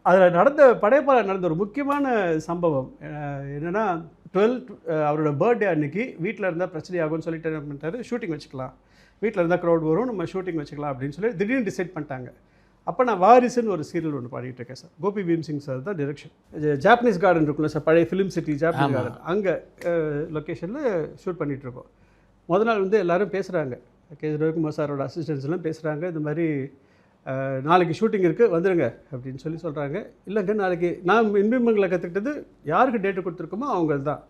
அதில் படையப்பாளர் நடந்த ஒரு முக்கியமான சம்பவம் என்னென்னா 12 அவரோட பர்த்டே அன்னைக்கு வீட்டில் இருந்தால் பிரச்சனை ஆகும்னு சொல்லிட்டு என்ன பண்ணிட்டாரு, ஷூட்டிங் வச்சுக்கலாம், வீட்டில் இருந்தால் க்ரௌட் வரும், நம்ம ஷூட்டிங் வச்சுக்கலாம் அப்படின்னு சொல்லி திடீர்னு டிசைட் பண்ணிட்டாங்க. அப்போ நான் வாரிசுன்னு ஒரு சீரியல் ஒன்று பாடிட்டு இருக்கேன் சார். கோபி பீம்சிங் சார் தான் டைரக்ஷன். ஜாப்பனீஸ் கார்டன் இருக்குல்ல சார், பழைய ஃபிலிம் சிட்டி ஜாப்பனீஸ் கார்டன், அங்கே லொக்கேஷனில் ஷூட் பண்ணிகிட்டு இருக்கோம். முதல் நாள் வந்து எல்லோரும் பேசுகிறாங்க, ரவிக்குமார் சாரோட அசிஸ்டன்ஸ் எல்லாம் பேசுகிறாங்க, இந்த மாதிரி நாளைக்கு ஷூட்டிங் இருக்குது வந்துடுங்க அப்படின்னு சொல்கிறாங்க. இல்லைங்க நாளைக்கு நான் இன்பிம்பங்களை கற்றுக்கிட்டது யாருக்கு டேட்டு கொடுத்துருக்கோமோ அவங்க தான்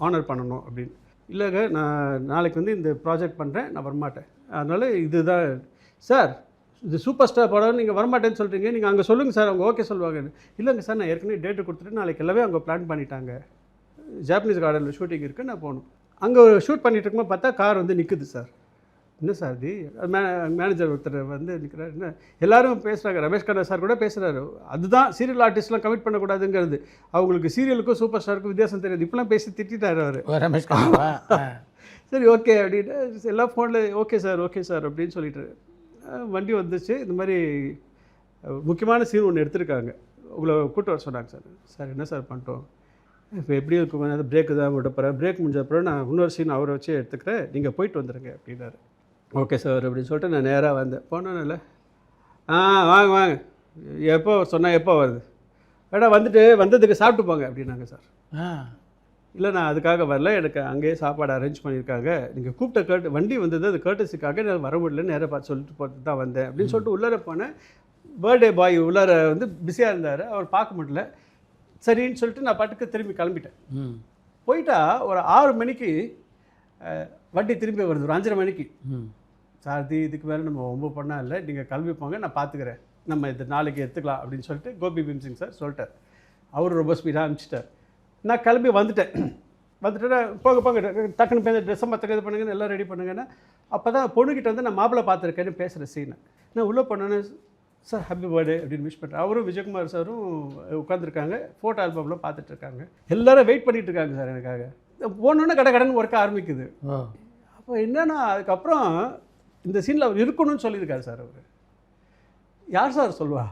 ஆனர் பண்ணணும் அப்படின்னு. இல்லைங்க நான் நாளைக்கு வந்து இந்த ப்ராஜெக்ட் பண்ணுறேன், நான் வரமாட்டேன், அதனால் இதுதான் சார், இது சூப்பர் ஸ்டார் படம், நீங்கள் வரமாட்டேன்னு சொல்கிறீங்க, நீங்கள் அங்கே சொல்லுங்கள் சார், அவங்க ஓகே சொல்லுவாங்க. இல்லைங்க சார் நான் ஏற்கனவே டேட்டு கொடுத்துட்டு நாளைக்கு எல்லாமே அவங்க பிளான் பண்ணிட்டாங்க, ஜாப்பனீஸ் கார்டனில் ஷூட்டிங் இருக்குது, நான் போகணும். அங்கே ஷூட் பண்ணிட்டு இருக்கும்போது பார்த்தா கார் வந்து நிற்குது சார். என்ன சார் இது, மேனேஜர் ஒருத்தர் வந்து நிற்கிறார், என்ன எல்லாரும் பேசுகிறாங்க, ரமேஷ் கண்ணா சார் கூட பேசுகிறாரு, அதுதான் சீரியல் ஆர்டிஸ்ட்லாம் கமிட் பண்ணக்கூடாதுங்கிறது, அவங்களுக்கு சீரியலுக்கும் சூப்பர் ஸ்டாருக்கும் வித்தியாசம் தெரியாது, இப்போலாம் பேசி திட்டார் அவர் ரமேஷ் கண்ணா. சரி ஓகே அப்படின்னு எல்லாம் ஃபோனில் ஓகே சார் அப்படின்னு சொல்லிட்டு வண்டி வந்துச்சு. இந்த மாதிரி முக்கியமான சீன் ஒன்று எடுத்திருக்காங்க, உங்களை கூட்டு வர சொன்னாங்க சார். சார் என்ன சார் பண்ணிட்டோம், இப்போ எப்படி இருக்கும், பிரேக்கு தான் விட போகிறேன், பிரேக் முடிஞ்ச அப்புறம் நான் இன்னொரு சீன் அவரை வச்சு எடுத்துக்கிறேன், நீங்கள் போயிட்டு வந்துடுங்க அப்படின்னாரு. ஓகே சார் அப்படின்னு சொல்லிட்டு நான் நேராக வந்தேன். போனோன்னு வாங்க எப்போ சொன்னால் எப்போ வருது, ஏடா வந்ததுக்கு சாப்பிட்டு போங்க அப்படின்னாங்க சார். இல்லை நான் அதுக்காக வரல, எனக்கு அங்கேயே சாப்பாடு அரேஞ்ச் பண்ணியிருக்காங்க, நீங்கள் கூப்பிட்ட வண்டி வந்தது அது கர்ட்டஸிக்காக நான் வர முடியல, நேராக பார்த்து சொல்லிட்டு போட்டு தான் வந்தேன் அப்படின்னு சொல்லிட்டு உள்ளார போனேன். பர்த்டே பாய் உள்ளார வந்து பிஸியாக இருந்தார், அவர் பார்க்க முடியல, சரின்னு சொல்லிட்டு நான் பாட்டுக்கு திரும்பி கிளம்பிட்டேன். போயிட்டா ஒரு 6 மணிக்கு வண்டி திரும்பி வருது, ஒரு 5:30 மணிக்கு. சார் இதுக்கு மேலே நம்ம ரொம்ப பண்ணால் இல்லை, நீங்கள் கிளம்பி போங்க, நான் பார்த்துக்கிறேன், நம்ம இது நாளைக்கு எடுத்துக்கலாம் அப்படின்னு சொல்லிட்டு கோபி பீம்சிங் சார் சொல்லிட்டார். அவர் ரொம்ப ஸ்பீடாக அனுப்பிச்சிட்டார். நான் கிளம்பி வந்துட்டேன்னா போங்க டக்குன்னு பேர் ட்ரெஸ்ஸை மற்ற இது பண்ணுங்கன்னு எல்லாம் ரெடி பண்ணுங்கன்னா, அப்போ தான் பொண்ணுக்கிட்ட வந்து நான் மாப்பிள்ளை பார்த்துருக்கேன்னு பேசுகிற சீனை நான் உள்ளே பண்ணோன்னே, சார் ஹாப்பி பர்த்டே அப்படின்னு விஷ் பண்ணுறேன். அவரும் விஜயகுமார் சாரும் உட்காந்துருக்காங்க, ஃபோட்டோ ஆல்பம்லாம் பார்த்துட்ருக்காங்க, எல்லோரும் வெயிட் பண்ணிகிட்டு இருக்காங்க சார் எனக்காக. போனோன்னே கடன்னு ஒர்க்க ஆரம்பிக்குது. அப்போ என்னன்னா அதுக்கப்புறம் இந்த சீனில் அவர் இருக்கணும்னு சொல்லியிருக்காரு சார். அவர் யார் சார் சொல்லுவா,